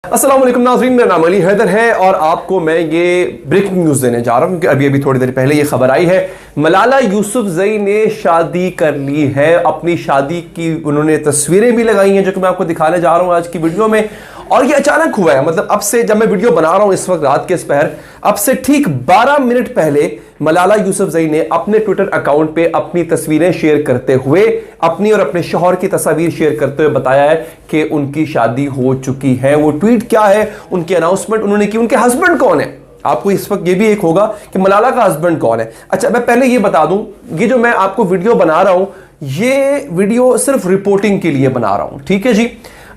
अस्सलाम वालेकुम नाज़रीन, मेरा नाम अली हैदर है और आपको मैं ये ब्रेकिंग न्यूज़ देने जा रहा हूँ क्योंकि अभी थोड़ी देर पहले ये खबर आई है। मलाला यूसुफजई ने शादी कर ली है। अपनी शादी की उन्होंने तस्वीरें भी लगाई हैं जो कि मैं आपको दिखाने जा रहा हूँ आज की वीडियो में। और ये अचानक हुआ है, मतलब अब से जब मैं वीडियो बना रहा हूँ इस वक्त रात के इस पहर, अब से ठीक 12 मिनट पहले मलाला यूसुफजई ने अपने ट्विटर अकाउंट पे अपनी तस्वीरें शेयर करते हुए अपनी और अपने शौहर की तस्वीर शेयर करते हुए बताया है कि उनकी शादी हो चुकी है। वो ट्वीट क्या है, उनकी अनाउंसमेंट उन्होंने की, उनके हस्बैंड कौन है। आपको इस वक्त ये भी एक होगा कि मलाला का हस्बैंड कौन है। अच्छा, मैं पहले ये बता दूं, ये जो मैं आपको वीडियो बना रहा हूं, ये वीडियो सिर्फ रिपोर्टिंग के लिए बना रहा हूं, ठीक है जी।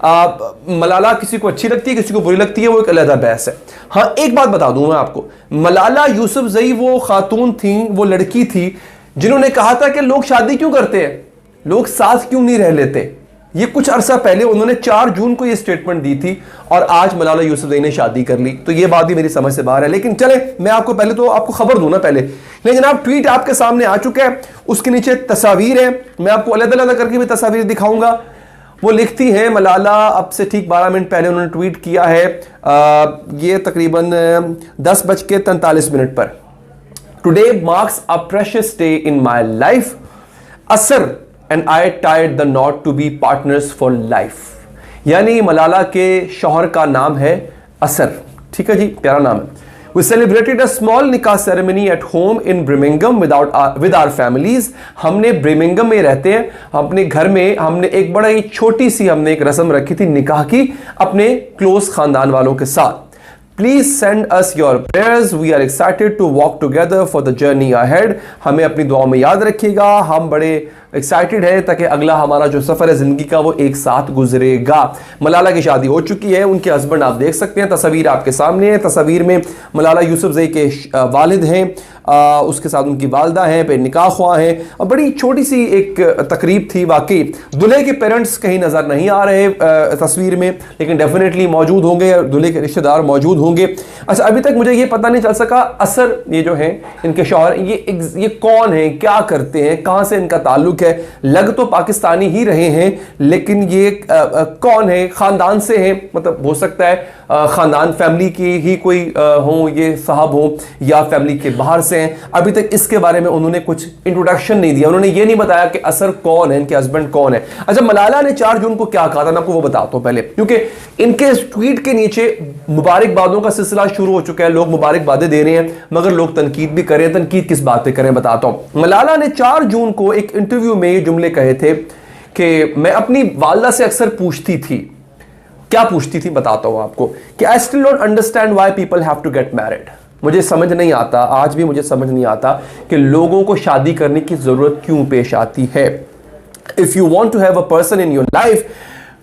मलाला किसी को अच्छी लगती है, किसी को बुरी लगती है, वो एक अलग बहस है। हाँ, एक बात बता दूं मैं आपको, मलाला यूसुफजई वो खातून थी, वो लड़की थी जिन्होंने कहा था कि लोग शादी क्यों करते हैं, लोग साथ क्यों नहीं रह लेते। ये कुछ अरसा पहले उन्होंने 4 जून को ये स्टेटमेंट दी थी और आज मलाला यूसुफजई ने शादी कर ली। तो ये बात भी मेरी समझ से बाहर है। लेकिन चले, मैं आपको पहले तो आपको खबर दूं ना पहले। लेकिन जनाब, ट्वीट आपके सामने आ चुका है, उसके नीचे तस्वीर है, मैं आपको अलग-अलग करके भी तस्वीर दिखाऊंगा। वो लिखती हैं मलाला, अब से ठीक 12 मिनट पहले उन्होंने ट्वीट किया है, ये तकरीबन 10:43 पर। Today marks a precious day in my life, Asser and I tied the knot to be partners for life. यानी मलाला के शौहर का नाम है असर, ठीक है जी, प्यारा नाम है। We celebrated a small nikah ceremony at home in Birmingham with our families. हमने ब्रिमिंगम में रहते हैं, अपने घर में हमने एक बड़ा ही छोटी सी हमने एक रस्म रखी थी निकाह की अपने क्लोज खानदान वालों के साथ। Please send us your prayers. We are excited to walk together for the journey ahead. हमें अपनी दुआओं में याद रखिएगा, हम बड़े एक्साइटेड है ताकि अगला हमारा जो सफर है जिंदगी का वो एक साथ गुजरेगा। मलाला की शादी हो चुकी है, उनके हस्बैंड आप देख सकते हैं, तस्वीर आपके सामने है। तस्वीर में मलाला यूसुफजई के वालिद हैं, उसके साथ उनकी वालदा हैं, पे निकाह ख्वाह हैं और बड़ी छोटी सी एक तकरीब थी। वाकई दूल्हे के पेरेंट्स कहीं नजर नहीं आ रहे तस्वीर में, लेकिन डेफिनेटली मौजूद होंगे, दूल्हे के रिश्तेदार मौजूद होंगे। अच्छा, अभी तक मुझे ये पता नहीं चल सका असर ये जो है इनके शौहर, ये कौन है, क्या करते हैं, कहां से इनका ताल्लुक है। लग तो पाकिस्तानी ही रहे हैं, लेकिन ये कौन है, खानदान से है, मतलब हो सकता है खानदान फैमिली की ही कोई हो, ये साहब हो, या फैमिली के बाहर से हैं। अभी तक इसके बारे में उन्होंने कुछ इंट्रोडक्शन नहीं दिया, उन्होंने ये नहीं बताया कि असर कौन है, इनके हस्बैंड कौन है। अच्छा, मलाला ने 4 जून को क्या कहा था, मैं आपको वो बताता हूं पहले, क्योंकि इनके ट्वीट के नीचे मुबारकबादों का सिलसिला शुरू हो चुका है। लोग मुबारकबादें दे रहे हैं, मगर लोग तनकीद भी करें। तनकीद किस बात पे करें बताता हूं। मलाला ने 4 जून को एक इंटरव्यू में ये जुमले कहे थे कि मैं अपनी वालदा से अक्सर पूछती थी, क्या पूछती थी बताता हूं आपको, कि I still don't understand why people have to get married. मुझे समझ नहीं आता, आज भी मुझे समझ नहीं आता कि लोगों को शादी करने की जरूरत क्यों पेश आती है। If you want to have a person in your life,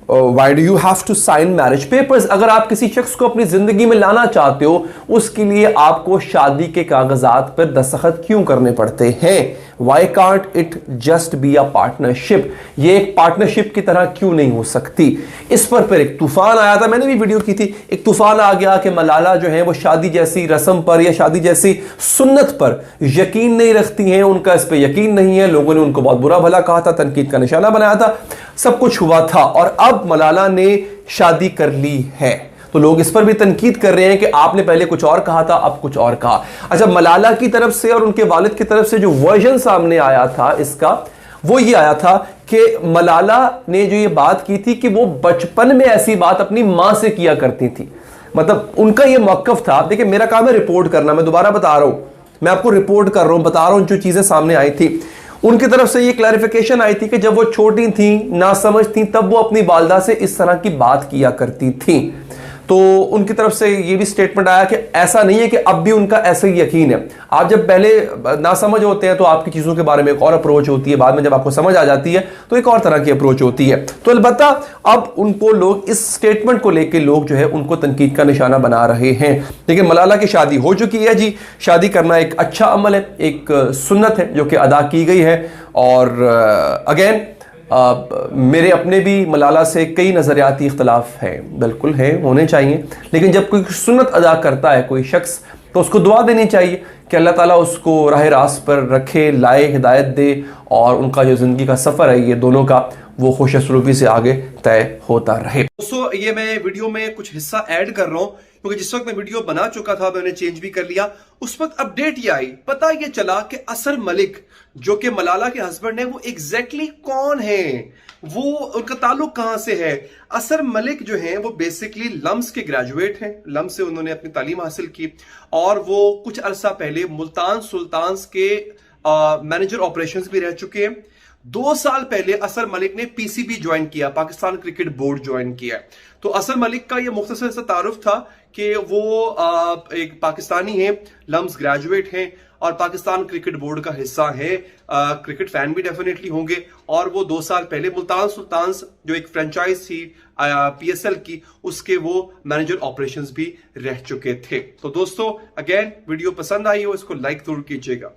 why do you have to sign marriage papers. अगर आप किसी शख्स को अपनी जिंदगी में लाना चाहते हो, उसके लिए आपको शादी के कागजात पर दस्तखत क्यों करने पड़ते हैं। Why can't it just be a partnership, ये एक पार्टनरशिप की तरह क्यों नहीं हो सकती। इस पर फिर एक तूफान आया था, मैंने भी वीडियो की थी। एक तूफान आ गया कि मलाला जो है वो शादी जैसी रस्म पर या शादी जैसी सुन्नत पर यकीन नहीं रखती हैं, उनका इस पर यकीन नहीं है। लोगों ने उनको बहुत बुरा भला कहा था, तनकीद का निशाना बनाया था, सब कुछ हुआ था और अब मलाला ने शादी कर ली है। तो लोग इस पर भी तनकीद कर रहे हैं कि आपने पहले कुछ और कहा था, अब कुछ और कहा। अच्छा, मलाला की तरफ से और उनके वालिद की तरफ से जो वर्जन सामने आया था इसका, वो ये आया था कि मलाला ने जो ये बात की थी कि वो बचपन में ऐसी बात अपनी मां से किया करती थी। मतलब उनका ये मौकफ था। देखिए, मेरा काम है रिपोर्ट करना, मैं दोबारा बता रहा हूं, मैं आपको रिपोर्ट कर रहा हूं, बता रहा हूं जो चीजें सामने आई थी। उनकी तरफ से ये क्लैरिफिकेशन आई थी कि जब वो छोटी थी, ना समझ थी, तब वो अपनी वालदा से इस तरह की बात किया करती थी। तो उनकी तरफ से ये भी स्टेटमेंट आया कि ऐसा नहीं है कि अब भी उनका ऐसा ही यकीन है। आप जब पहले नासमझ होते हैं तो आपकी चीज़ों के बारे में एक और अप्रोच होती है, बाद में जब आपको समझ आ जाती है तो एक और तरह की अप्रोच होती है। तो अलबत्ता अब उनको लोग इस स्टेटमेंट को लेकर लोग जो है उनको तनकीद का निशाना बना रहे हैं। लेकिन मलाला की शादी हो चुकी है जी। शादी करना एक अच्छा अमल है, एक सुन्नत है जो कि अदा की गई है। और अगेन मेरे अपने भी मलाला से कई नज़रियाती इख्तलाफ हैं, बिल्कुल हैं, होने चाहिए। लेकिन जब कोई सुन्नत अदा करता है कोई शख्स तो उसको दुआ देनी चाहिए कि अल्लाह ताला उसको राह रास्त पर रखे, लाए, हिदायत दे और उनका जो ज़िंदगी का सफ़र है ये दोनों का वो खुशसलूकी से आगे तय होता रहे। दोस्तों ये मैं वीडियो में कुछ हिस्सा ऐड कर रहा हूं क्योंकि जिस वक्त मैं वीडियो बना चुका था मैंने चेंज भी कर लिया। उस वक्त अपडेट ये आई, पता ये चला कि असर मलिक जो कि मलाला के हस्बैंड है वो एग्जैक्टली कौन है, वो उनका ताल्लुक कहां से है। असर मलिक जो हैं वो बेसिकली लम्स के ग्रेजुएट हैं, लम्स से उन्होंने अपनी तालीम हासिल की और वो कुछ अरसा पहले मुल्तान सुल्तान्स के मैनेजर ऑपरेशंस भी रह चुके हैं। 2 साल पहले असर मलिक ने पीसीबी ज्वाइन किया, पाकिस्तान क्रिकेट बोर्ड ज्वाइन किया। तो असर मलिक का ये मुख्तसर सा तारुफ था कि वो एक पाकिस्तानी है, लम्स ग्रेजुएट हैं और पाकिस्तान क्रिकेट बोर्ड का हिस्सा है, क्रिकेट फैन भी डेफिनेटली होंगे। और वो 2 साल पहले मुल्तान सुल्तान्स जो एक फ्रेंचाइज थी पीएसएल की, उसके वो मैनेजर ऑपरेशंस भी रह चुके थे। तो दोस्तों अगेन वीडियो पसंद आई हो इसको लाइक जरूर कीजिएगा।